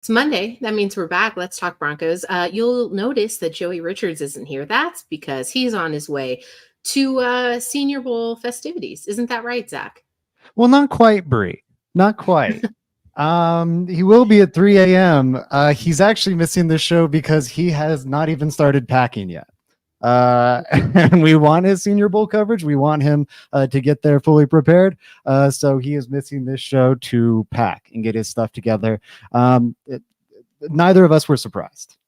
It's Monday. That means we're back. Let's talk Broncos. You'll notice that Joey Richards isn't here. That's because he's on his way to Senior Bowl festivities. Isn't that right, Zach? Well, not quite, Brie. Not quite. He will be at 3 a.m. He's actually missing this show because he has not even started packing yet. And we want his Senior Bowl coverage. We want him to get there fully prepared. So he is missing this show to pack and get his stuff together. Neither of us were surprised.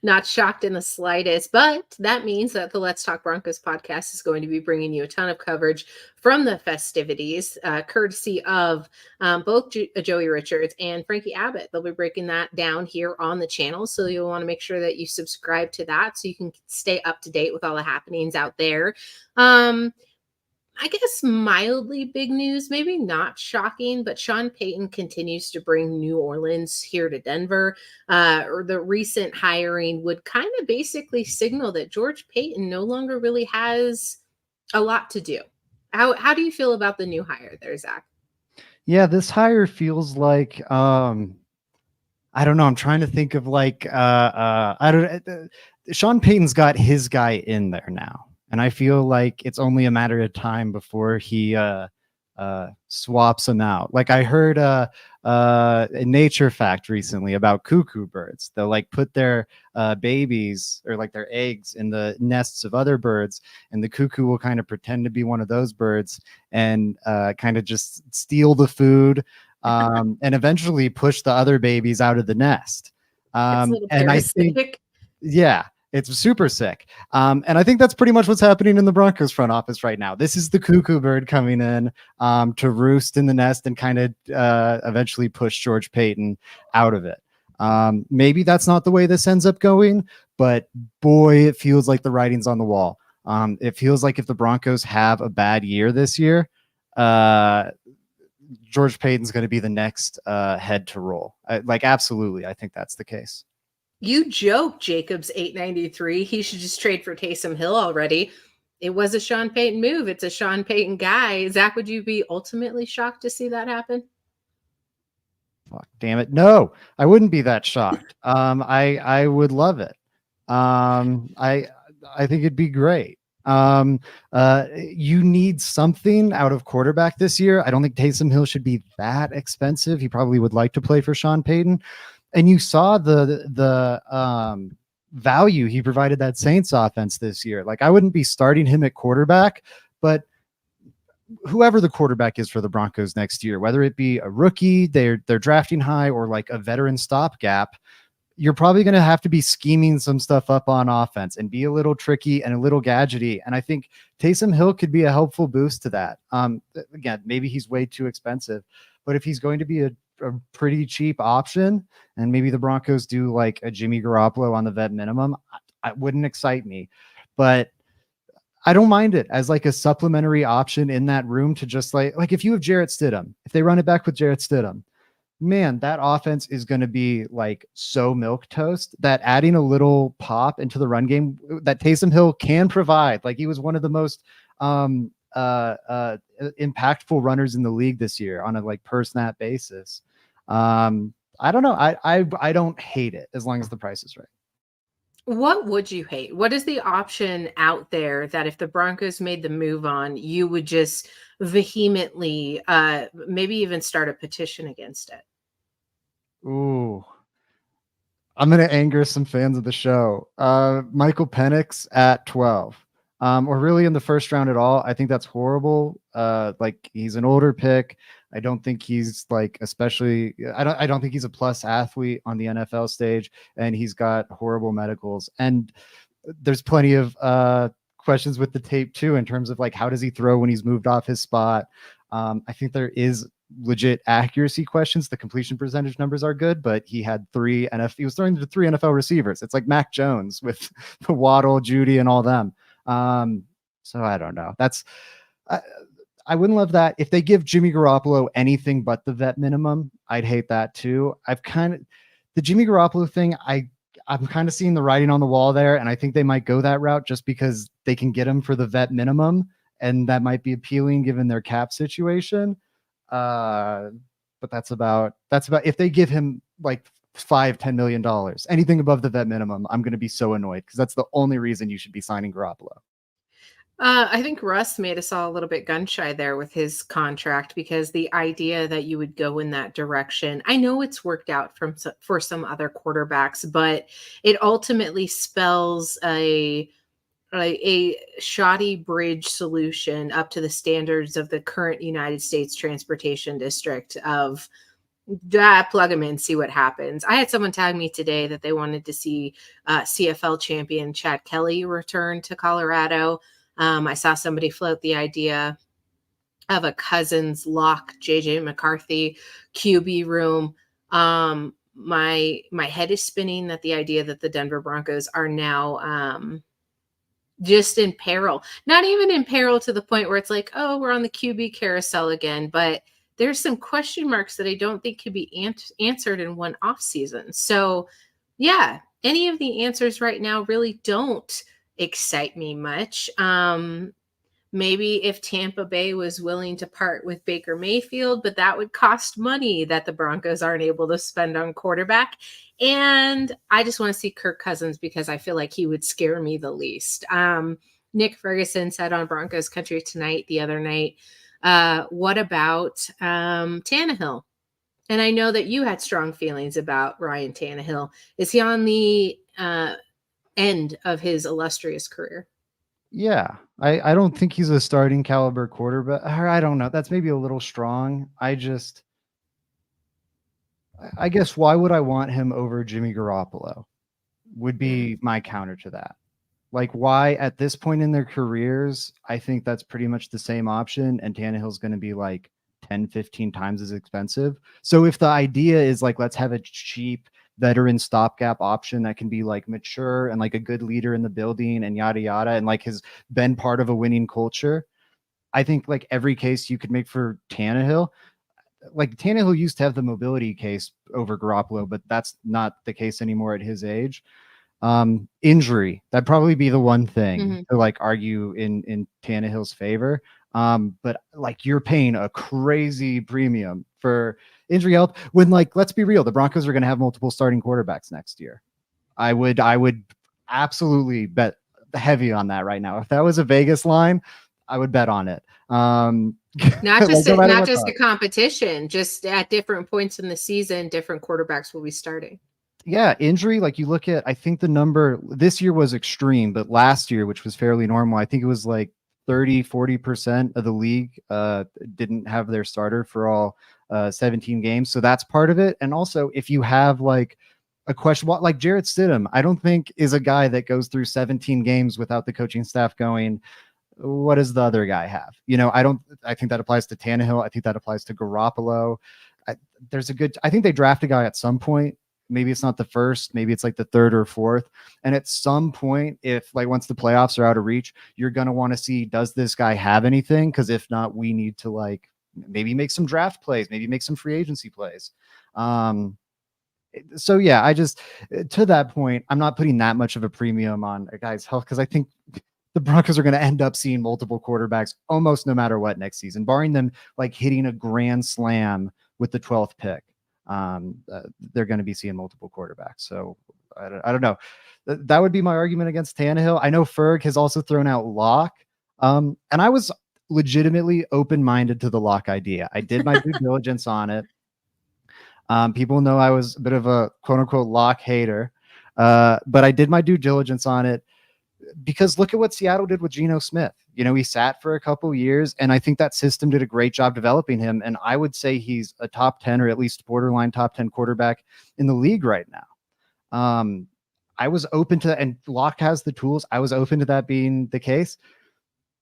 Not shocked in the slightest, but that means that the Let's Talk Broncos podcast is going to be bringing you a ton of coverage from the festivities, courtesy of both Joey Richards and Frankie Abbott. They'll be breaking that down here on the channel, so you'll want to make sure that you subscribe to that so you can stay up to date with all the happenings out there. I guess mildly big news, maybe not shocking, but Sean Payton continues to bring New Orleans here to Denver. Or the recent hiring would kind of basically signal that George Payton no longer really has a lot to do. How do you feel about the new hire there, Zach? Yeah, this hire feels like I don't know. I'm trying to think of like I don't. Sean Payton's got his guy in there now. And I feel like it's only a matter of time before he swaps them out. Like I heard a nature fact recently about cuckoo birds. They'll like put their babies or like their eggs in the nests of other birds, and the cuckoo will kind of pretend to be one of those birds and kind of just steal the food and eventually push the other babies out of the nest. It's a little And I parasitic. think, yeah. It's super sick. And I think that's pretty much what's happening in the Broncos front office right now. This is the cuckoo bird coming in to roost in the nest and kind of eventually push George Payton out of it. Maybe that's not the way this ends up going, but boy, it feels like the writing's on the wall. It feels like if the Broncos have a bad year this year, George Payton's going to be the next head to roll. Absolutely, I think that's the case. You joke, Jacobs 893. He should just trade for Taysom Hill already. It was a Sean Payton move. It's a Sean Payton guy. Zach, would you be ultimately shocked to see that happen? Fuck, damn it. No, I wouldn't be that shocked. I would love it. I think it'd be great. You need something out of quarterback this year. I don't think Taysom Hill should be that expensive. He probably would like to play for Sean Payton. And you saw the value he provided that Saints offense this year. Like I wouldn't be starting him at quarterback, but whoever the quarterback is for the Broncos next year, whether it be a rookie, they're drafting high, or like a veteran stopgap, you're probably going to have to be scheming some stuff up on offense and be a little tricky and a little gadgety. And I think Taysom Hill could be a helpful boost to that. Again, maybe he's way too expensive, but if he's going to be a pretty cheap option, and maybe the Broncos do like a Jimmy Garoppolo on the vet minimum, it wouldn't excite me, but I don't mind it as like a supplementary option in that room to just like if you have Jarrett Stidham, if they run it back with Jarrett Stidham, man, that offense is going to be like so milk toast that adding a little pop into the run game that Taysom Hill can provide. Like he was one of the most impactful runners in the league this year on a like per snap basis. I don't know. I don't hate it as long as the price is right. What would you hate? What is the option out there that if the Broncos made the move on, you would just vehemently, maybe even start a petition against it? Ooh, I'm going to anger some fans of the show. Michael Penix at 12. Or really in the first round at all. I think that's horrible. Like he's an older pick. I don't think he's like, especially, I don't think he's a plus athlete on the NFL stage, and he's got horrible medicals. And there's plenty of questions with the tape too, in terms of like, how does he throw when he's moved off his spot? I think there is legit accuracy questions. The completion percentage numbers are good, but he had he was throwing to 3 NFL receivers. It's like Mac Jones with the Waddle, Judy, and all them. So I don't know. I wouldn't love that. If they give Jimmy Garoppolo anything but the vet minimum, I'd hate that too. The Jimmy Garoppolo thing, I'm kind of seeing the writing on the wall there, and I think they might go that route just because they can get him for the vet minimum, and that might be appealing given their cap situation. But but that's about if they give him like $5-10 million, anything above the vet minimum, I'm going to be so annoyed because that's the only reason you should be signing Garoppolo. I think Russ made us all a little bit gun shy there with his contract because the idea that you would go in that direction, I know it's worked out for some other quarterbacks, but it ultimately spells a shoddy bridge solution up to the standards of the current United States Transportation District of plug them in, see what happens. I had someone tag me today that they wanted to see CFL champion Chad Kelly return to Colorado. I saw somebody float the idea of a Cousins lock JJ McCarthy QB room. My head is spinning at the idea that the Denver Broncos are now just in peril. Not even in peril to the point where it's like, oh, we're on the QB carousel again, but there's some question marks that I don't think could be answered in one off season. So, yeah, any of the answers right now really don't excite me much. Maybe if Tampa Bay was willing to part with Baker Mayfield, but that would cost money that the Broncos aren't able to spend on quarterback. And I just want to see Kirk Cousins because I feel like he would scare me the least. Nick Ferguson said on Broncos Country Tonight the other night, what about Tannehill? And I know that you had strong feelings about Ryan Tannehill. Is he on the end of his illustrious career? Yeah, I don't think he's a starting caliber quarterback. Or I don't know. That's maybe a little strong. I guess why would I want him over Jimmy Garoppolo would be my counter to that. Like, why at this point in their careers, I think that's pretty much the same option, and Tannehill's going to be like 10, 15 times as expensive. So if the idea is like, let's have a cheap veteran stopgap option that can be like mature and like a good leader in the building and yada yada, and like has been part of a winning culture, I think like every case you could make for Tannehill. Like Tannehill used to have the mobility case over Garoppolo, but that's not the case anymore at his age. Injury, that'd probably be the one thing to like argue in Tannehill's favor. But like you're paying a crazy premium for injury health when, like, let's be real, the Broncos are going to have multiple starting quarterbacks next year. I would absolutely bet heavy on that right now. If that was a Vegas line, I would bet on it. Not just not just a competition, just at different points in the season, different quarterbacks will be starting. Yeah, injury, like you look at, I think the number this year was extreme, but last year, which was fairly normal, I think it was like 30-40% of the league didn't have their starter for all 17 games. So that's part of it. And also, if you have like a question, like Jarrett Stidham, I don't think is a guy that goes through 17 games without the coaching staff going, what does the other guy have? You know, I think that applies to Tannehill. I think that applies to Garoppolo. I think they draft a guy at some point. Maybe it's not the first, maybe it's like the third or fourth. And at some point, if like once the playoffs are out of reach, you're going to want to see, does this guy have anything? Because if not, we need to like maybe make some draft plays, maybe make some free agency plays. So yeah, I just, to that point, I'm not putting that much of a premium on a guy's health because I think the Broncos are going to end up seeing multiple quarterbacks almost no matter what next season, barring them like hitting a grand slam with the 12th pick. They're going to be seeing multiple quarterbacks. So I don't know. That would be my argument against Tannehill. I know Ferg has also thrown out Locke. And I was legitimately open-minded to the Locke idea. I did my due diligence on it. People know I was a bit of a quote unquote Locke hater. But I did my due diligence on it because look at what Seattle did with Geno Smith. You know, he sat for a couple years, and I think that system did a great job developing him. And I would say he's a top 10 or at least borderline top 10 quarterback in the league right now. I was open to that, and Locke has the tools. I was open to that being the case.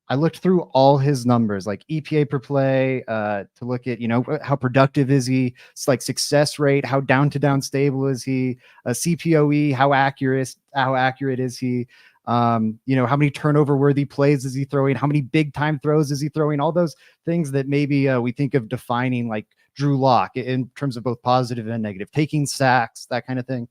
I looked through all his numbers, like EPA per play, to look at, you know, how productive is he? It's like success rate, how down to down stable is he? CPOE, how accurate is he? You know, how many turnover worthy plays is he throwing? How many big time throws is he throwing? All those things that maybe we think of defining like Drew Lock in terms of both positive and negative, taking sacks, that kind of thing.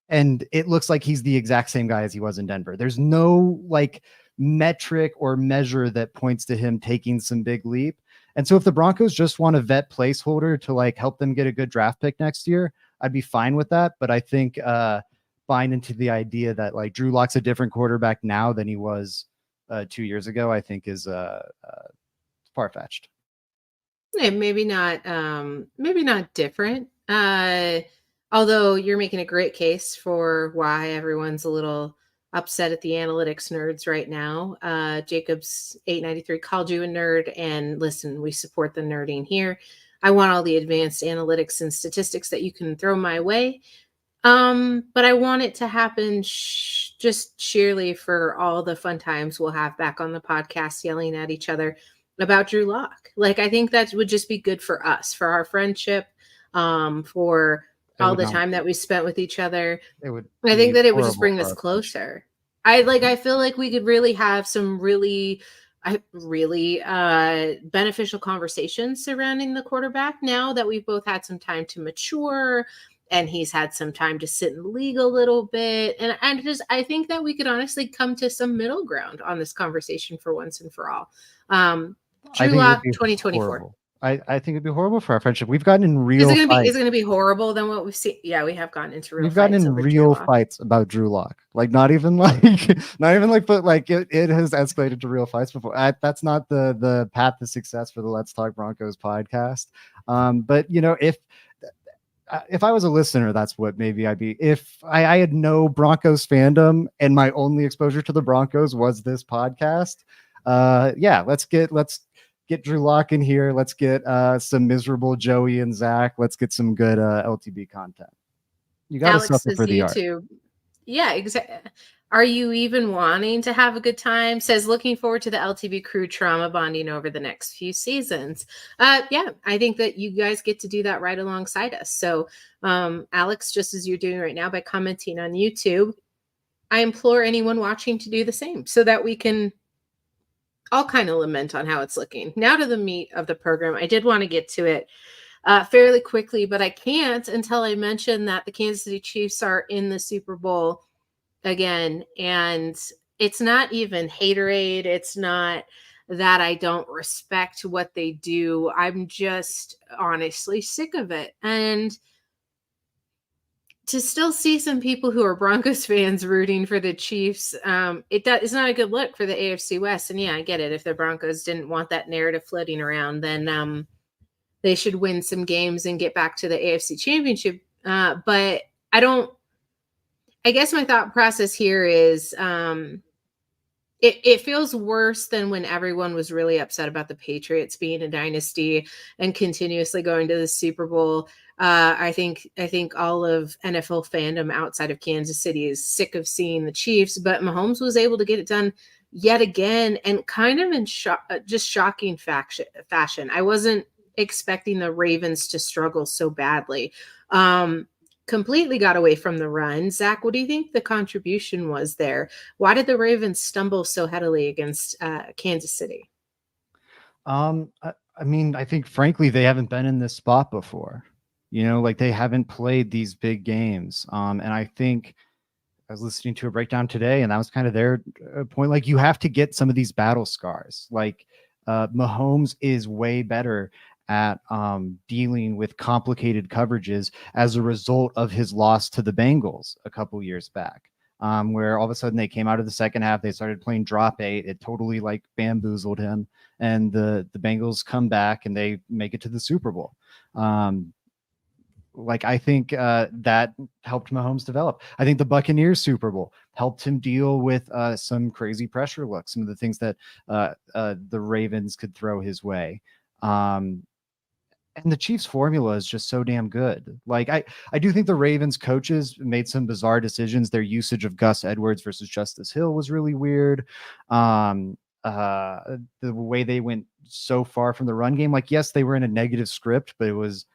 And it looks like he's the exact same guy as he was in Denver. There's no like metric or measure that points to him taking some big leap. And so if the Broncos just want a vet placeholder to like help them get a good draft pick next year, I'd be fine with that. But I think buying into the idea that like Drew Lock's a different quarterback now than he was 2 years ago, I think is far-fetched. Yeah, maybe not different. Although you're making a great case for why everyone's a little upset at the analytics nerds right now. Jacobs 893 called you a nerd, and listen, we support the nerding here. I want all the advanced analytics and statistics that you can throw my way. But I want it to happen just sheerly for all the fun times we'll have back on the podcast yelling at each other about Drew Lock. Like, I think that would just be good for us, for our friendship, for all the time that we spent with each other. I think that it would just bring us closer. I feel like we could really have some really beneficial conversations surrounding the quarterback now that we've both had some time to mature and he's had some time to sit in the league a little bit. And I think that we could honestly come to some middle ground on this conversation for once and for all. Drew Lock 2024. I think it'd be horrible for our friendship. We've gotten in real fights. Is it going to be horrible than what we've seen? Yeah, we have gotten into real We've gotten in real fights about Drew Lock. Like not even like, but like it has escalated to real fights before. That's not the path to success for the Let's Talk Broncos podcast. But you know, if I was a listener, that's what maybe I'd be. If I had no Broncos fandom and my only exposure to the Broncos was this podcast, yeah, let's get Drew Lock in here. Let's get some miserable Joey and Zach. Let's get some good LTB content. You got to suffer for the YouTube. Art. Yeah, exactly. Are you even wanting to have a good time? Says looking forward to the LTB crew trauma bonding over the next few seasons. Yeah, I think that you guys get to do that right alongside us. So, Alex, just as you're doing right now by commenting on YouTube, I implore anyone watching to do the same so that we can all kind of lament on how it's looking. Now to the meat of the program. I did want to get to it fairly quickly, but I can't until I mention that the Kansas City Chiefs are in the Super Bowl again. And it's not even haterade. It's not that I don't respect what they do. I'm just honestly sick of it. And to still see some people who are Broncos fans rooting for the Chiefs, it's not a good look for the AFC West. And yeah, I get it. If the Broncos didn't want that narrative floating around, then they should win some games and get back to the AFC Championship. But I guess my thought process here is it feels worse than when everyone was really upset about the Patriots being a dynasty and continuously going to the Super Bowl. I think all of NFL fandom outside of Kansas City is sick of seeing the Chiefs, but Mahomes was able to get it done yet again and kind of in just shocking fashion. I wasn't expecting the Ravens to struggle so badly. Completely got away from the run. Zach, what do you think the contribution was there? Why did the Ravens stumble so heavily against Kansas City? I mean, I think frankly, they haven't been in this spot before. You know, like they haven't played these big games. And I think I was listening to a breakdown today, and that was kind of their point. Like, you have to get some of these battle scars. Like, Mahomes is way better at dealing with complicated coverages as a result of his loss to the Bengals a couple years back, where all of a sudden they came out of the second half, they started playing drop 8. It totally like bamboozled him, and the Bengals come back and they make it to the Super Bowl. Like, I think that helped Mahomes develop. I think the Buccaneers Super Bowl helped him deal with some crazy pressure looks, some of the things that the Ravens could throw his way. And the Chiefs formula is just so damn good. Like, I do think the Ravens coaches made some bizarre decisions. Their usage of Gus Edwards versus Justice Hill was really weird. The way they went so far from the run game, like, yes, they were in a negative script, but it was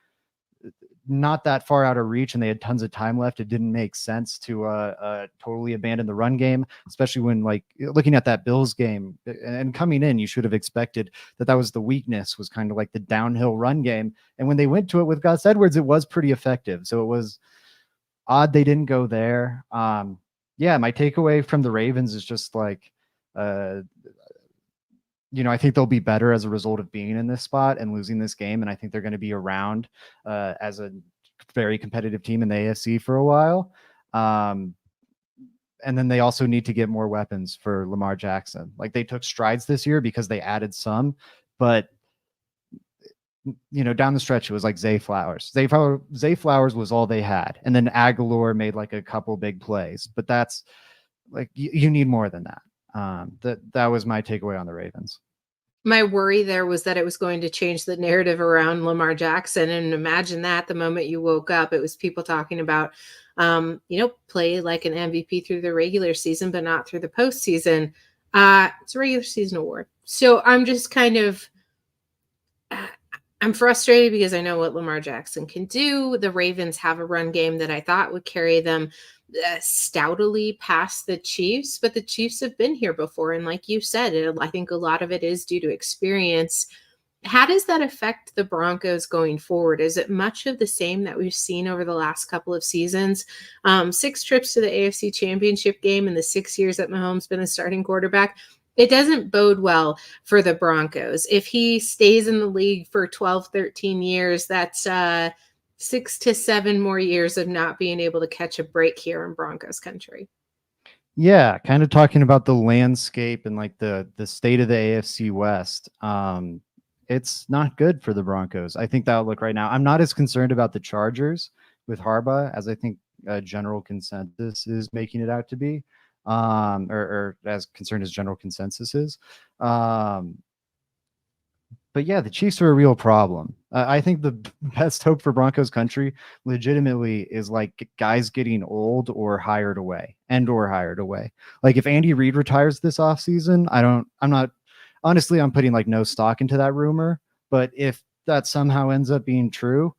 not that far out of reach and they had tons of time left. It didn't make sense to totally abandon the run game, especially when, like, looking at that Bills game and coming in, you should have expected that was the weakness, was kind of like the downhill run game. And when they went to it with Gus Edwards, it was pretty effective. So it was odd they didn't go there. Yeah, my takeaway from the Ravens is just like I think they'll be better as a result of being in this spot and losing this game. And I think they're going to be around as a very competitive team in the AFC for a while. Um, and then they also need to get more weapons for Lamar Jackson. Like, they took strides this year because they added some, but down the stretch, it was like Zay Flowers. Zay Flowers was all they had. And then Aguilar made like a couple big plays, but that's like, you need more than that. That was my takeaway on the Ravens. My worry there was that it was going to change the narrative around Lamar Jackson. And imagine that the moment you woke up, it was people talking about, play like an MVP through the regular season, but not through the postseason. It's a regular season award. So I'm just kind of, I'm frustrated because I know what Lamar Jackson can do. The Ravens have a run game that I thought would carry them stoutly past the Chiefs, but the Chiefs have been here before. And like you said, I think a lot of it is due to experience. How does that affect the Broncos going forward? Is it much of the same that we've seen over the last couple of seasons? 6 trips to the AFC Championship game in the 6 years that Mahomes been the starting quarterback. It doesn't bode well for the Broncos. If he stays in the league for 12, 13 years, that's 6 to 7 more years of not being able to catch a break here in Broncos country. Yeah, kind of talking about the landscape and like the state of the AFC West. It's not good for the Broncos. I think the outlook right now, I'm not as concerned about the Chargers with Harbaugh as I think general consensus is making it out to be, or as concerned as general consensus is. But yeah, the Chiefs are a real problem. I think the best hope for Broncos country legitimately is like guys getting old or hired away. Like, if Andy Reid retires this offseason, I'm putting like no stock into that rumor. But if that somehow ends up being true,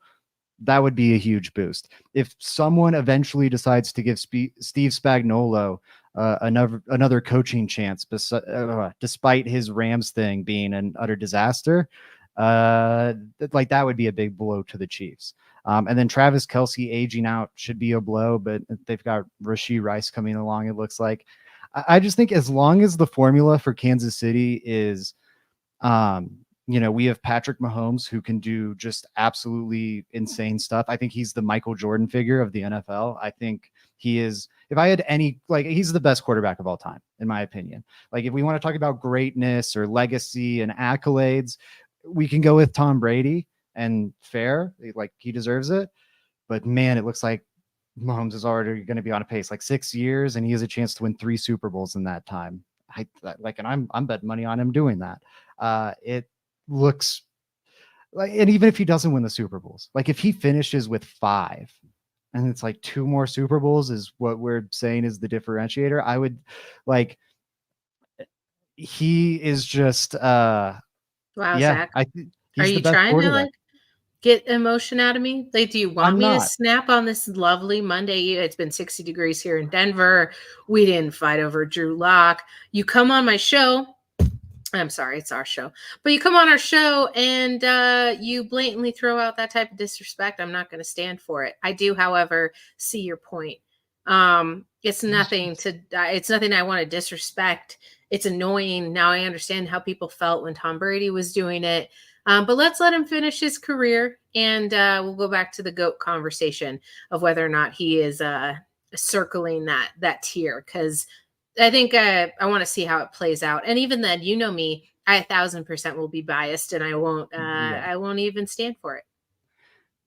that would be a huge boost. If someone eventually decides to give Steve Spagnuolo another coaching chance, despite his Rams thing being an utter disaster, like that would be a big blow to the Chiefs. And then Travis Kelce aging out should be a blow, but they've got Rashee Rice coming along, it looks like. I just think as long as the formula for Kansas City is, we have Patrick Mahomes, who can do just absolutely insane stuff. I think he's the Michael Jordan figure of the NFL. I think he is, if I had any, like, he's the best quarterback of all time, in my opinion. Like, if we want to talk about greatness or legacy and accolades, we can go with Tom Brady, and fair, like, he deserves it. But man, it looks like Mahomes is already going to be on a pace like 6 years, and he has a chance to win 3 Super Bowls in that time. I'm betting money on him doing that. It looks like, and even if he doesn't win the Super Bowls, like if he finishes with 5 and it's like 2 more Super Bowls is what we're saying is the differentiator, I would like, he is just Wow, yeah, Zach. Are he's the you best trying to quarterback. like get emotion out of me? Like, do you want I'm me to not. snap on this lovely Monday? It's been 60 degrees here in Denver. We didn't fight over Drew Lock. You come on my show. I'm sorry, it's our show. But you come on our show and you blatantly throw out that type of disrespect. I'm not going to stand for it. I do, however, see your point. It's nothing I want to disrespect. It's annoying. Now I understand how people felt when Tom Brady was doing it. But let's let him finish his career, and we'll go back to the GOAT conversation of whether or not he is circling that tier, because I think I want to see how it plays out. And even then, you know me, I 1,000% will be biased, and I won't even stand for it.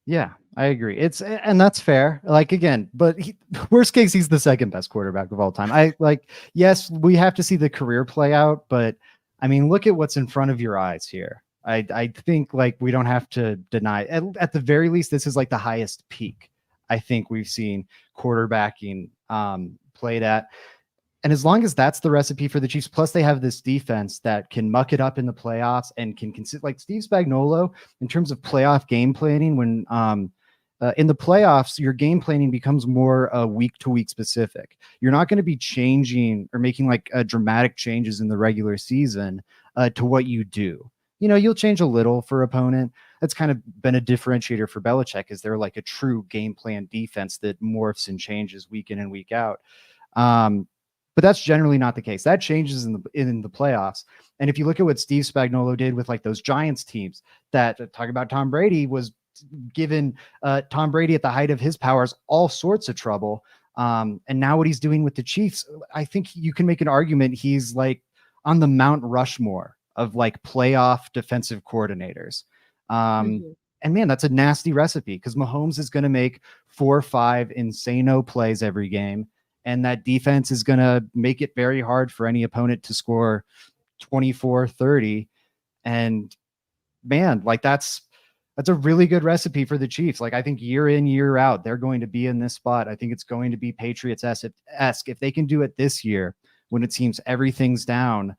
Yeah, I agree. And that's fair. Like, again, but worst case, he's the second best quarterback of all time. Yes, we have to see the career play out, but I mean, look at what's in front of your eyes here. I think like we don't have to deny at the very least, this is like the highest peak I think we've seen quarterbacking played at. And as long as that's the recipe for the Chiefs, plus they have this defense that can muck it up in the playoffs and can consider, like Steve Spagnuolo, in terms of playoff game planning, when in the playoffs, your game planning becomes more week to week specific. You're not going to be changing or making like dramatic changes in the regular season to what you do. You'll change a little for opponent. That's kind of been a differentiator for Belichick, is they're like a true game plan defense that morphs and changes week in and week out. But that's generally not the case. That changes in the playoffs. And if you look at what Steve Spagnuolo did with like those Giants teams, that talking about Tom Brady was given Tom Brady at the height of his powers all sorts of trouble. And now what he's doing with the Chiefs, I think you can make an argument he's like on the Mount Rushmore of like playoff defensive coordinators. Mhm. And man, that's a nasty recipe because Mahomes is going to make 4 or 5 insano plays every game. And that defense is going to make it very hard for any opponent to score 24, 30. And man, like that's a really good recipe for the Chiefs. Like I think year in, year out, they're going to be in this spot. I think it's going to be Patriots-esque. If they can do it this year when it seems everything's down,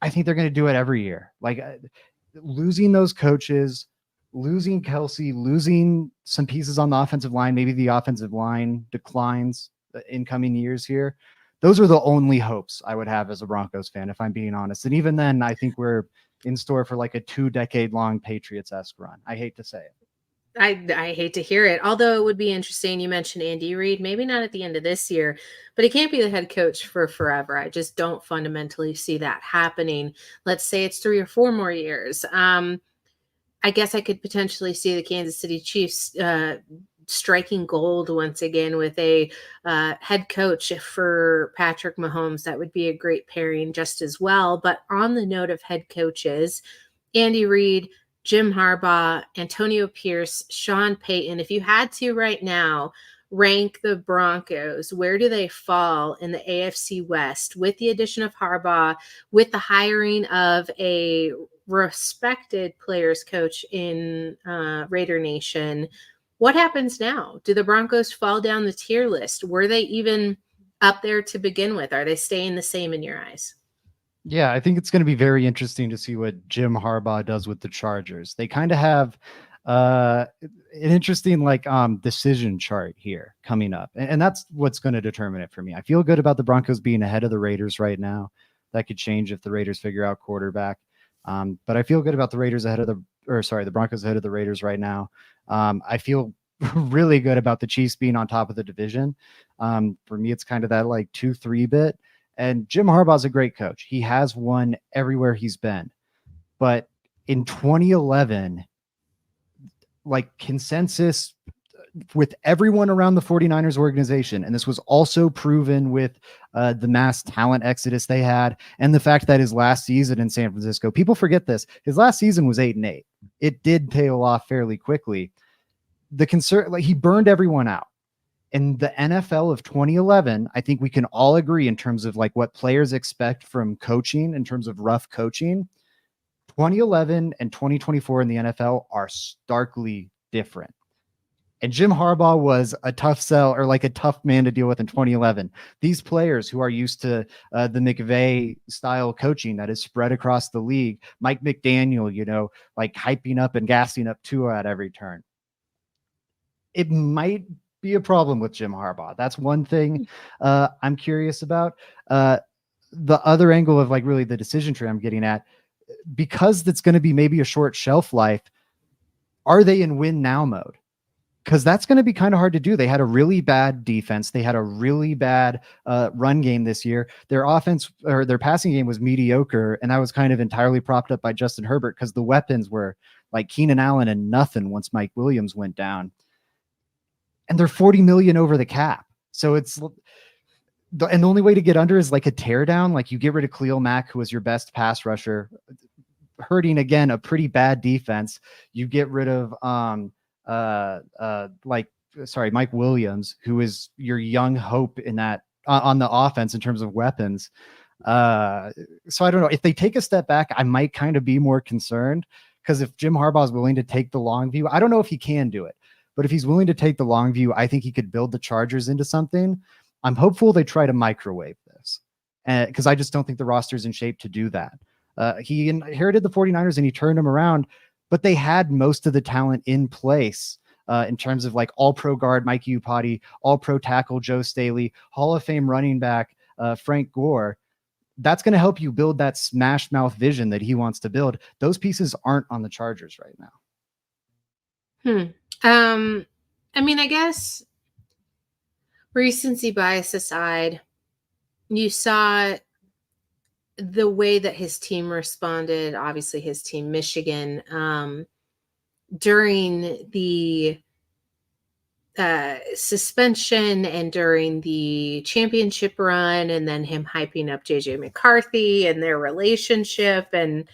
I think they're going to do it every year. Like losing those coaches, losing Kelsey, losing some pieces on the offensive line, maybe the offensive line declines in coming years here. Those are the only hopes I would have as a Broncos fan, if I'm being honest. And even then, I think we're in store for like a 2-decade-long Patriots-esque run. I hate to say it. I hate to hear it. Although it would be interesting. You mentioned Andy Reid, maybe not at the end of this year, but he can't be the head coach for forever. I just don't fundamentally see that happening. Let's say it's 3 or 4 more years. I guess I could potentially see the Kansas City Chiefs striking gold once again with a head coach for Patrick Mahomes. That would be a great pairing just as well. But on the note of head coaches, Andy Reid, Jim Harbaugh, Antonio Pierce, Sean Payton, if you had to right now rank the Broncos, where do they fall in the AFC West with the addition of Harbaugh, with the hiring of a respected players coach in Raider Nation? What happens now? Do the Broncos fall down the tier list? Were they even up there to begin with? Are they staying the same in your eyes? Yeah, I think it's going to be very interesting to see what Jim Harbaugh does with the Chargers. They kind of have an interesting like decision chart here coming up. And that's what's going to determine it for me. I feel good about the Broncos being ahead of the Raiders right now. That could change if the Raiders figure out quarterback. But I feel good about the Broncos ahead of the Raiders right now. I feel really good about the Chiefs being on top of the division. For me, it's kind of that like 2-3 bit. And Jim Harbaugh's a great coach. He has won everywhere he's been. But in 2011, like consensus with everyone around the 49ers organization, and this was also proven with the mass talent exodus they had and the fact that his last season in San Francisco, people forget this, his last season was 8-8. It did tail off fairly quickly. The concern, like he burned everyone out. In the NFL of 2011, I think we can all agree in terms of like what players expect from coaching in terms of rough coaching. 2011 and 2024 in the NFL are starkly different. And Jim Harbaugh was a tough sell or like a tough man to deal with in 2011. These players who are used to the McVay style coaching that is spread across the league, Mike McDaniel, like hyping up and gassing up Tua at every turn. It might be a problem with Jim Harbaugh. That's one thing I'm curious about. The other angle of like really the decision tree I'm getting at, because that's going to be maybe a short shelf life, are they in win now mode? Because that's going to be kind of hard to do. They had a really bad defense. They had a really bad run game this year. Their offense or their passing game was mediocre, and that was kind of entirely propped up by Justin Herbert because the weapons were like Keenan Allen and nothing once Mike Williams went down. And they're $40 million over the cap. So the only way to get under is like a teardown. Like you get rid of Khalil Mack, who was your best pass rusher, hurting again a pretty bad defense. You get rid of Mike Williams, who is your young hope in that on the offense in terms of weapons. So I don't know if they take a step back, I might kind of be more concerned because if Jim Harbaugh is willing to take the long view, I don't know if he can do it, but if he's willing to take the long view, I think he could build the Chargers into something. I'm hopeful they try to microwave this because I just don't think the roster's in shape to do that. He inherited the 49ers and he turned them around, but they had most of the talent in place in terms of like all pro guard Mike Iupati, all pro tackle Joe Staley, Hall of Fame running back Frank Gore. That's going to help you build that smash mouth vision that he wants to build. Those pieces aren't on the Chargers right now. I mean, I guess recency bias aside, you saw the way that his team responded, obviously his team, Michigan, during the suspension and during the championship run, and then him hyping up JJ McCarthy and their relationship. And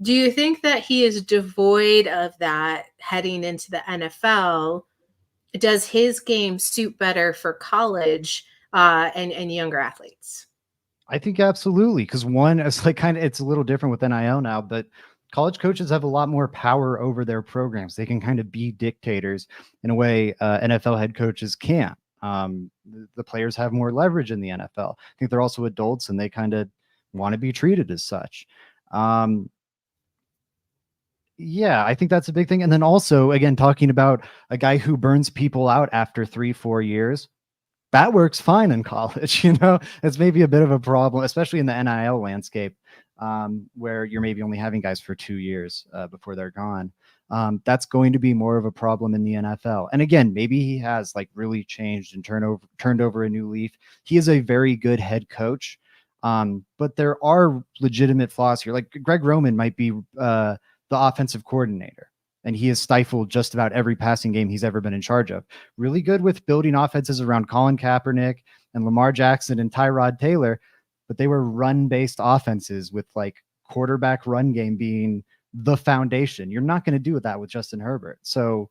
do you think that he is devoid of that heading into the NFL? Does his game suit better for college and younger athletes? I think absolutely, because one, it's like kind of it's a little different with NIL now, but college coaches have a lot more power over their programs. They can kind of be dictators in a way NFL head coaches can't. The players have more leverage in the NFL. I think they're also adults and they kind of want to be treated as such. Yeah, I think that's a big thing. And then also, again, talking about a guy who burns people out after 3-4 years, that works fine in college. It's maybe a bit of a problem, especially in the NIL landscape, where you're maybe only having guys for 2 years before they're gone. That's going to be more of a problem in the NFL. And again, maybe he has like really changed and turned over a new leaf. He is a very good head coach. But there are legitimate flaws here. Like Greg Roman might be the offensive coordinator, and he has stifled just about every passing game he's ever been in charge of. Really good with building offenses around Colin Kaepernick and Lamar Jackson and Tyrod Taylor, but they were run-based offenses with like quarterback run game being the foundation. You're not going to do that with Justin Herbert. So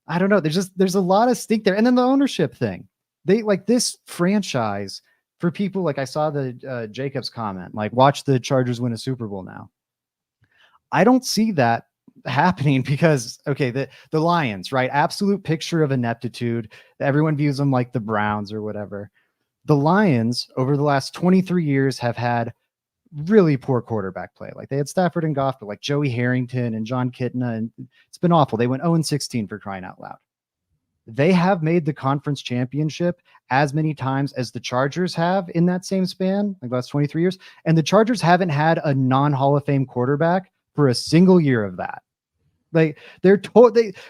I don't know. There's a lot of stink there. And then the ownership thing. They like this franchise for people. Like I saw the Jacobs comment, like watch the Chargers win a Super Bowl now. I don't see that happening because, okay, the Lions, right? Absolute picture of ineptitude. Everyone views them like the Browns or whatever. The Lions over the last 23 years have had really poor quarterback play. Like they had Stafford and Goff, but like Joey Harrington and John Kitna, and it's been awful. They went 0-16 for crying out loud. They have made the conference championship as many times as the Chargers have in that same span, like the last 23 years. And the Chargers haven't had a non-Hall of Fame quarterback for a single year of that. Like they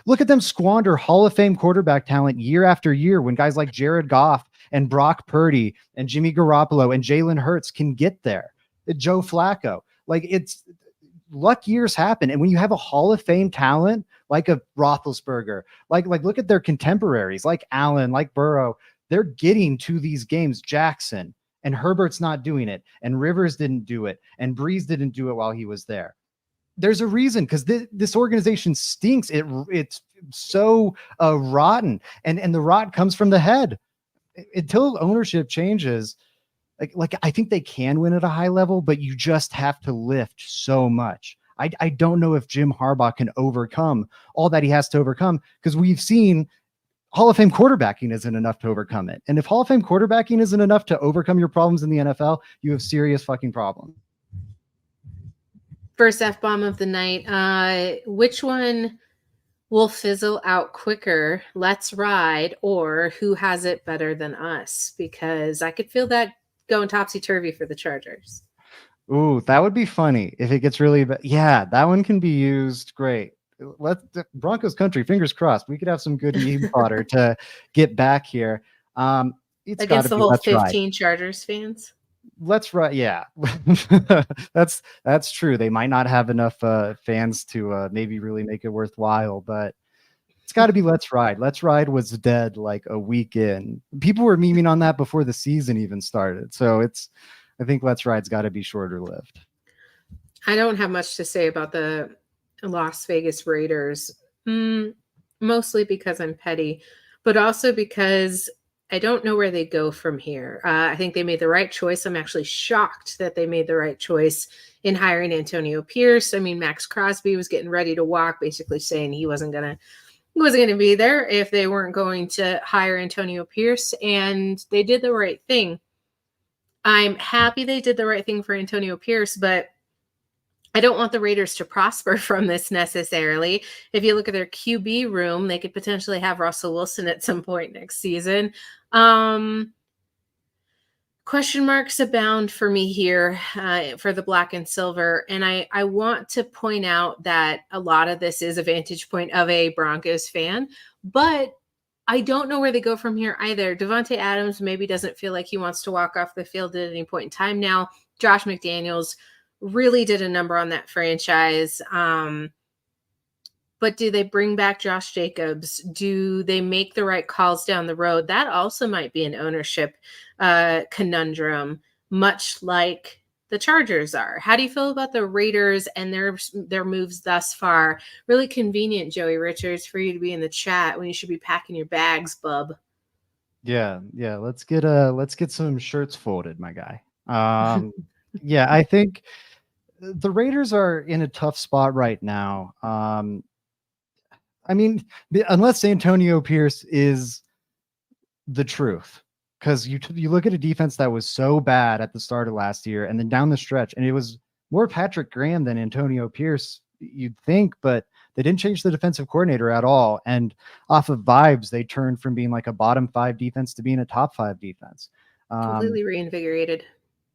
look at them squander Hall of Fame quarterback talent year after year when guys like Jared Goff and Brock Purdy and Jimmy Garoppolo and Jalen Hurts can get there. Joe Flacco, like it's luck years happen. And when you have a Hall of Fame talent like a Roethlisberger, like look at their contemporaries, like Allen, like Burrow, they're getting to these games. Jackson and Herbert's not doing it, and Rivers didn't do it, and Breeze didn't do it while he was there. There's a reason, because this organization stinks. It's so rotten, and the rot comes from the head. Until ownership changes, like I think they can win at a high level, but you just have to lift so much. I don't know if Jim Harbaugh can overcome all that he has to overcome, because we've seen Hall of Fame quarterbacking isn't enough to overcome it. And if Hall of Fame quarterbacking isn't enough to overcome your problems in the NFL, you have serious fucking problems. First F-bomb of the night. Which one will fizzle out quicker? Let's Ride or Who Has It Better Than Us? Because I could feel that going topsy-turvy for the Chargers. Ooh, that would be funny if it gets really bad. Yeah, that one can be used. Great. Let Broncos country, fingers crossed. We could have some good meme fodder to get back here. It's against the whole 15 Ride. Chargers fans. Let's Ride. Yeah, that's true. They might not have enough fans to maybe really make it worthwhile, but it's got to be Let's Ride. Let's Ride was dead like a week in. People were memeing on that before the season even started. So I think Let's Ride's got to be shorter lived. I don't have much to say about the Las Vegas Raiders, mostly because I'm petty, but also because I don't know where they go from here. I think they made the right choice. I'm actually shocked that they made the right choice in hiring Antonio Pierce. I mean, Max Crosby was getting ready to walk, basically saying he wasn't going to be there if they weren't going to hire Antonio Pierce, and they did the right thing. I'm happy they did the right thing for Antonio Pierce, but I don't want the Raiders to prosper from this necessarily. If you look at their QB room, they could potentially have Russell Wilson at some point next season. Question marks abound for me here for the black and silver. And I want to point out that a lot of this is a vantage point of a Broncos fan, but I don't know where they go from here either. Devontae Adams maybe doesn't feel like he wants to walk off the field at any point in time now. Josh McDaniels really did a number on that franchise. But do they bring back Josh Jacobs? Do they make the right calls down the road? That also might be an ownership conundrum, much like the Chargers are. How do you feel about the Raiders and their moves thus far? Really convenient, Joey Richards, for you to be in the chat when you should be packing your bags, bub. Yeah. Let's get some shirts folded, my guy. Yeah, I think the Raiders are in a tough spot right now. I mean, unless Antonio Pierce is the truth, because you look at a defense that was so bad at the start of last year, and then down the stretch, and it was more Patrick Graham than Antonio Pierce, you'd think, but they didn't change the defensive coordinator at all. And off of vibes, they turned from being like a bottom 5 defense to being a top 5 defense. Completely reinvigorated.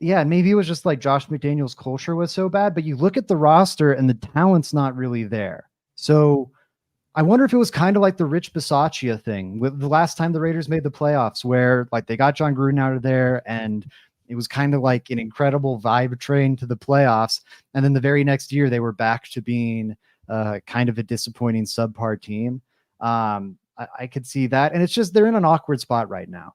Yeah, and maybe it was just like Josh McDaniels' culture was so bad, but you look at the roster and the talent's not really there. So I wonder if it was kind of like the Rich Bisaccia thing with the last time the Raiders made the playoffs, where like they got John Gruden out of there and it was kind of like an incredible vibe train to the playoffs. And then the very next year they were back to being kind of a disappointing subpar team. I could see that. And it's just, they're in an awkward spot right now.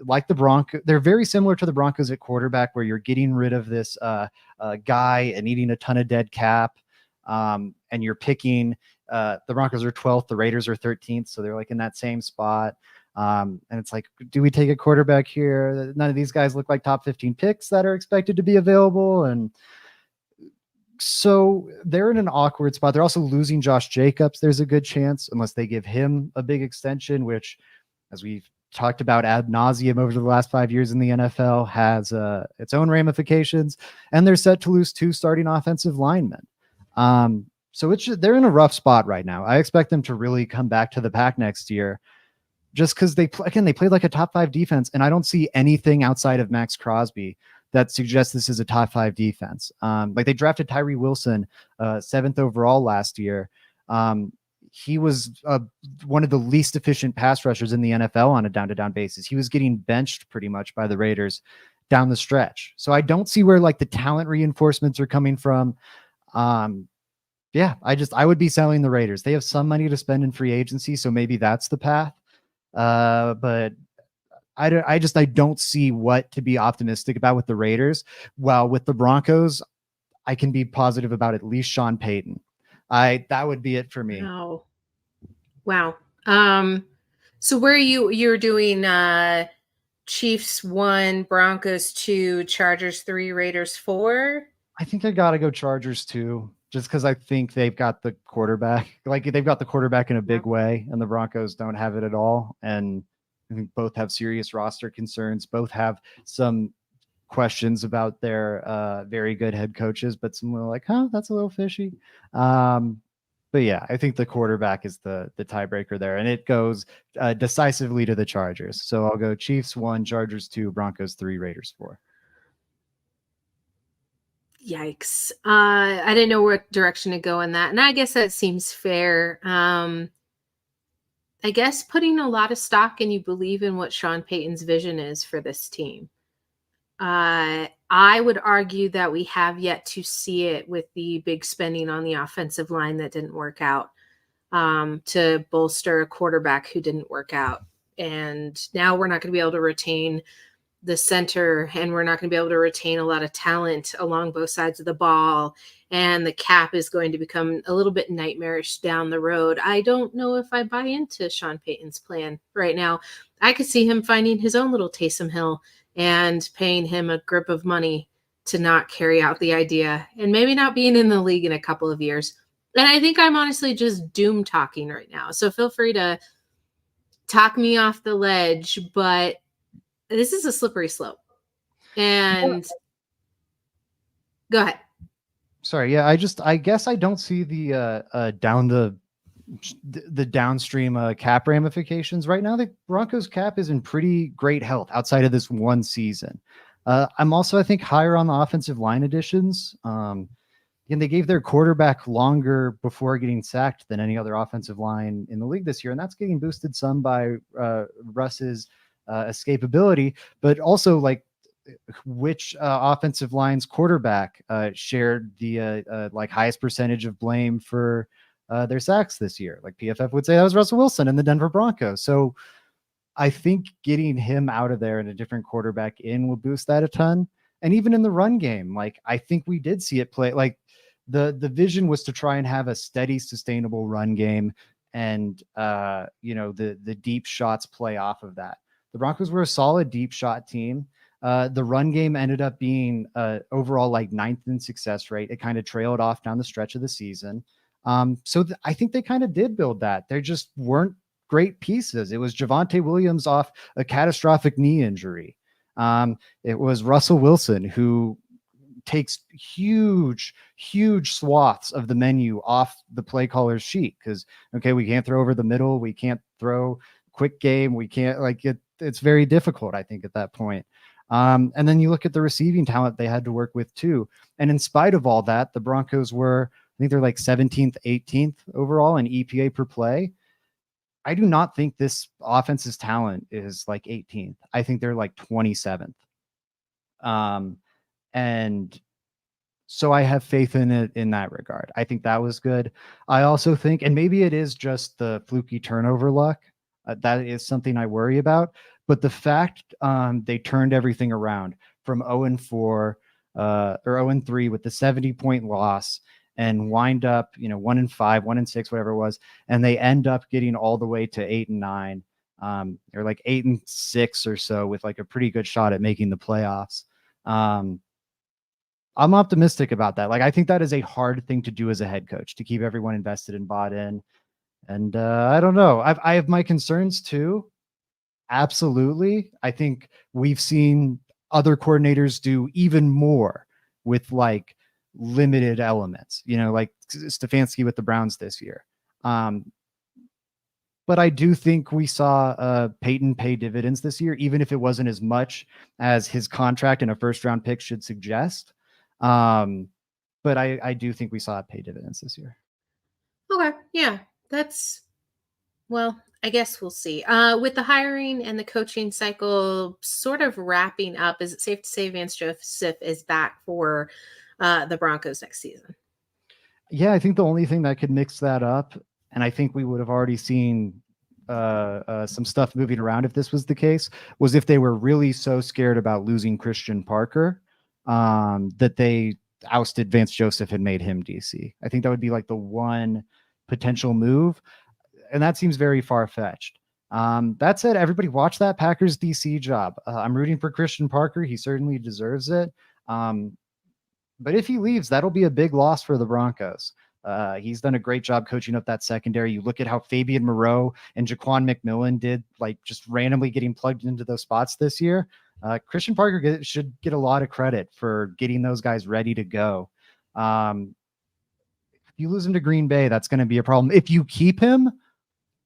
Like the Broncos, they're very similar to the Broncos at quarterback, where you're getting rid of this guy and eating a ton of dead cap. And you're picking, the Broncos are 12th, the Raiders are 13th. So they're like in that same spot. And it's like, do we take a quarterback here? None of these guys look like top 15 picks that are expected to be available. And so they're in an awkward spot. They're also losing Josh Jacobs. There's a good chance, unless they give him a big extension, which, as we've talked about ad nauseum over the last 5 years in the NFL, has its own ramifications. And they're set to lose 2 starting offensive linemen. So they're in a rough spot right now. I expect them to really come back to the pack next year, just because they played like a top 5 defense, and I don't see anything outside of Max Crosby that suggests this is a top 5 defense. Like they drafted Tyree Wilson 7th overall last year. He was one of the least efficient pass rushers in the NFL on a down-to-down basis. He was getting benched pretty much by the Raiders down the stretch. So I don't see where like the talent reinforcements are coming from. Yeah, I would be selling the Raiders. They have some money to spend in free agency, so maybe that's the path. But I don't see what to be optimistic about with the Raiders. While with the Broncos, I can be positive about at least Sean Payton. That would be it for me. Wow. So where you're doing Chiefs 1, Broncos 2, Chargers 3, Raiders 4? I think I gotta go Chargers 2, just because I think they've got the quarterback. Like they've got the quarterback in a big way, and the Broncos don't have it at all. And I think both have serious roster concerns. Both have some questions about their very good head coaches, but some are like, that's a little fishy. But yeah, I think the quarterback is the tiebreaker there, and it goes decisively to the Chargers. So I'll go Chiefs 1, Chargers 2, Broncos 3, Raiders 4. Yikes. I didn't know what direction to go in that. And I guess that seems fair. I guess putting a lot of stock and you believe in what Sean Payton's vision is for this team. I would argue that we have yet to see it with the big spending on the offensive line that didn't work out, to bolster a quarterback who didn't work out. And now we're not going to be able to retain the center, and we're not going to be able to retain a lot of talent along both sides of the ball. And the cap is going to become a little bit nightmarish down the road. I don't know if I buy into Sean Payton's plan right now. I could see him finding his own little Taysom Hill and paying him a grip of money to not carry out the idea, and maybe not being in the league in a couple of years. And I think I'm honestly just doom talking right now. So feel free to talk me off the ledge, but this is a slippery slope. And go ahead. Sorry. Yeah. I guess I don't see the downstream cap ramifications right now. The Broncos cap is in pretty great health outside of this one season. I'm also, I think, higher on the offensive line additions. Yeah, and they gave their quarterback longer before getting sacked than any other offensive line in the league this year. And that's getting boosted some by Russ's escapability, but also like which offensive line's quarterback shared the like highest percentage of blame for their sacks this year. Like PFF would say that was Russell Wilson and the Denver Broncos. So I think getting him out of there and a different quarterback in will boost that a ton. And even in the run game, like I think we did see it play. Like the vision was to try and have a steady, sustainable run game, and the deep shots play off of that. The Broncos were a solid deep shot team. The run game ended up being overall like ninth in success rate. It kind of trailed off down the stretch of the season. I think they kind of did build that. There just weren't great pieces. It was Javonte Williams off a catastrophic knee injury. It was Russell Wilson who takes huge swaths of the menu off the play caller's sheet because, okay, we can't throw over the middle. We can't throw quick game. We can't it's very difficult, I think, at that point. And then you look at the receiving talent they had to work with too. And in spite of all that, the Broncos were, I think they're like 17th, 18th overall in EPA per play. I do not think this offense's talent is like 18th. I think they're like 27th. And so I have faith in it in that regard. I think that was good. I also think, and maybe it is just the fluky turnover luck. That is something I worry about. But the fact they turned everything around from 0-4 or 0-3 with the 70-point loss and wind up, 1-5, 1-6, whatever it was, and they end up getting all the way to 8-9, or like 8-6 or so with like a pretty good shot at making the playoffs. I'm optimistic about that. Like, I think that is a hard thing to do as a head coach, to keep everyone invested and bought in. And I don't know. I have my concerns too. Absolutely. I think we've seen other coordinators do even more with like limited elements, like Stefanski with the Browns this year. But I do think we saw Peyton pay dividends this year, even if it wasn't as much as his contract and a first-round pick should suggest. But I do think we saw it pay dividends this year. Okay. Yeah. Well, I guess we'll see. With the hiring and the coaching cycle sort of wrapping up, is it safe to say Vance Joseph is back for the Broncos next season? Yeah, I think the only thing that could mix that up, and I think we would have already seen some stuff moving around if this was the case, was if they were really so scared about losing Christian Parker that they ousted Vance Joseph and made him DC. I think that would be like the one potential move, and that seems very far-fetched. That said, everybody watch that Packers DC job. I'm rooting for Christian Parker. He certainly deserves it. But if he leaves, that'll be a big loss for the Broncos. He's done a great job coaching up that secondary. You look at how Fabian Moreau and Jaquan McMillan did, like just randomly getting plugged into those spots this year. Christian Parker should get a lot of credit for getting those guys ready to go. If you lose him to Green Bay, that's going to be a problem. If you keep him,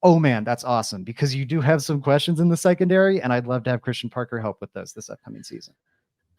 oh man, that's awesome, because you do have some questions in the secondary, and I'd love to have Christian Parker help with those this upcoming season.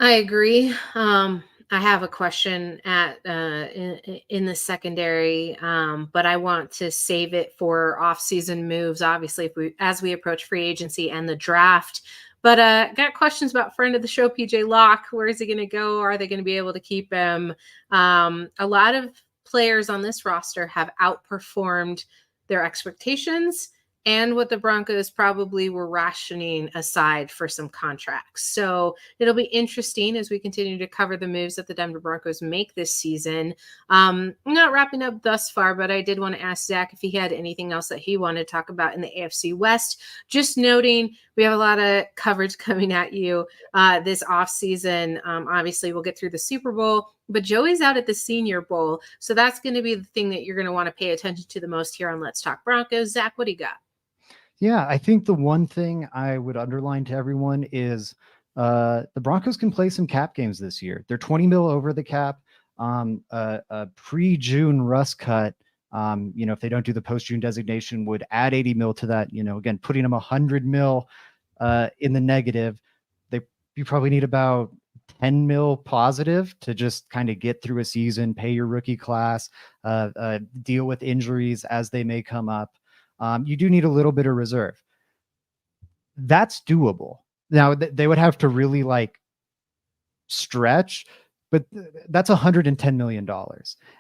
I agree. I have a question in the secondary, but I want to save it for off-season moves. Obviously, as we approach free agency and the draft. But got questions about friend of the show, PJ Locke. Where is he going to go? Are they going to be able to keep him? A lot of players on this roster have outperformed their expectations and what the Broncos probably were rationing aside for some contracts. So it'll be interesting as we continue to cover the moves that the Denver Broncos make this season. I'm not wrapping up thus far, but I did want to ask Zach if he had anything else that he wanted to talk about in the AFC West. Just noting we have a lot of coverage coming at you this offseason. Obviously, we'll get through the Super Bowl, but Joey's out at the Senior Bowl. So that's going to be the thing that you're going to want to pay attention to the most here on Let's Talk Broncos. Zach, what do you got? Yeah, I think the one thing I would underline to everyone is the Broncos can play some cap games this year. They're 20 mil over the cap. A pre-June Russ cut, if they don't do the post-June designation, would add 80 mil to that, again, putting them 100 mil in the negative. You probably need about 10 mil positive to just kind of get through a season, pay your rookie class, deal with injuries as they may come up. You do need a little bit of reserve. That's doable. Now they would have to really like stretch, but that's $110 million.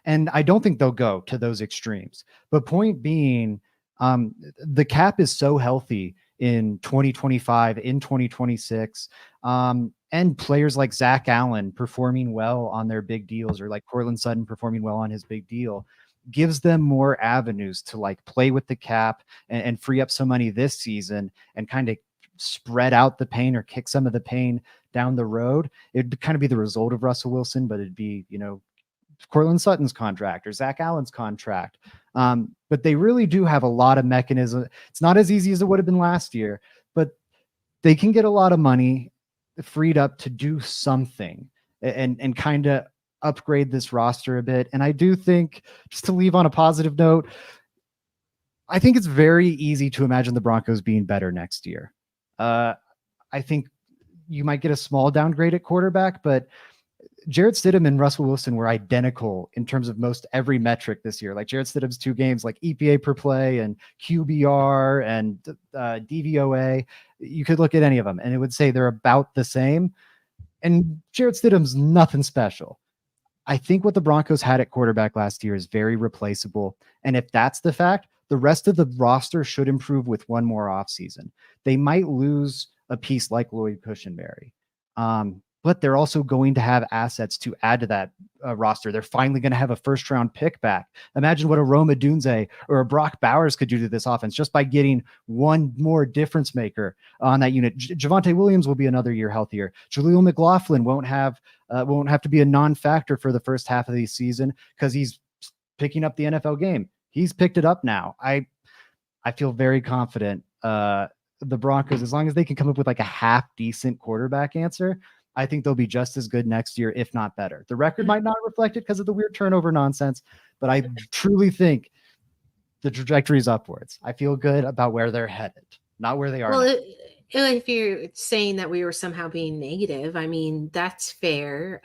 And I don't think they'll go to those extremes. But point being, the cap is so healthy in 2025, in 2026. And players like Zach Allen performing well on their big deals, or like Cortland Sutton performing well on his big deal, gives them more avenues to like play with the cap and free up some money this season and kind of spread out the pain or kick some of the pain down the road. It'd kind of be the result of Russell Wilson, but it'd be, Cortland Sutton's contract or Zach Allen's contract. But they really do have a lot of mechanisms. It's not as easy as it would have been last year, but they can get a lot of money freed up to do something and kind of upgrade this roster a bit. And I do think, just to leave on a positive note, I think it's very easy to imagine the Broncos being better next year. I think you might get a small downgrade at quarterback, but Jarrett Stidham and Russell Wilson were identical in terms of most every metric this year. Like Jarrett Stidham's 2 games, like EPA per play and QBR and DVOA. You could look at any of them and it would say they're about the same. And Jarrett Stidham's nothing special. I think what the Broncos had at quarterback last year is very replaceable. And if that's the fact, the rest of the roster should improve with one more offseason. They might lose a piece like Lloyd Cushenberry. But they're also going to have assets to add to that roster. They're finally going to have a first-round pick back. Imagine what a Roma Dunze or a Brock Bowers could do to this offense just by getting one more difference maker on that unit. Javonte Williams will be another year healthier. Jaleel McLaughlin won't have to be a non-factor for the first half of the season because he's picking up the NFL game. He's picked it up now. I feel very confident. The Broncos, as long as they can come up with like a half decent quarterback answer, I think they'll be just as good next year, if not better. The record might not reflect it because of the weird turnover nonsense, but I truly think the trajectory is upwards. I feel good about where they're headed, not where they are. Well, if you're saying that we were somehow being negative, I mean, that's fair.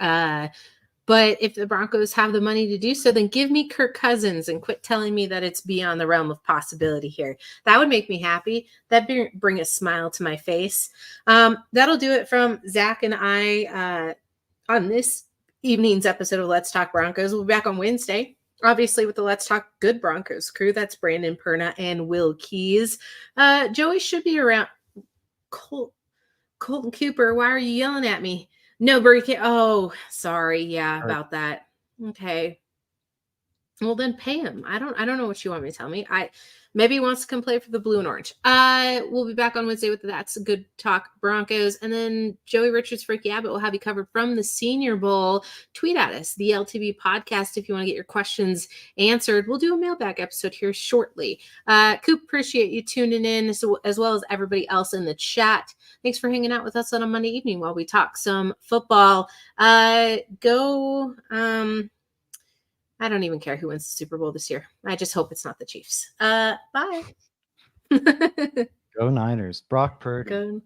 But if the Broncos have the money to do so, then give me Kirk Cousins and quit telling me that it's beyond the realm of possibility here. That would make me happy. That'd bring a smile to my face. That'll do it from Zach and I on this evening's episode of Let's Talk Broncos. We'll be back on Wednesday, obviously, with the Let's Talk Good Broncos crew. That's Brandon Perna and Will Keys. Joey should be around. Colton Cooper, why are you yelling at me? No, Bree. Oh, sorry. Yeah, about that. Okay. Well, then pay him. I don't know what you want me to tell me. Maybe he wants to come play for the Blue and Orange. We'll be back on Wednesday with That's a Good Talk Broncos. And then Joey Richards, Frankie Abbott will have you covered from the Senior Bowl. Tweet at us, the LTB podcast, if you want to get your questions answered. We'll do a mailbag episode here shortly. Coop, appreciate you tuning in, as well as everybody else in the chat. Thanks for hanging out with us on a Monday evening while we talk some football. I don't even care who wins the Super Bowl this year. I just hope it's not the Chiefs. Bye. Go Niners. Brock Purdy. Go.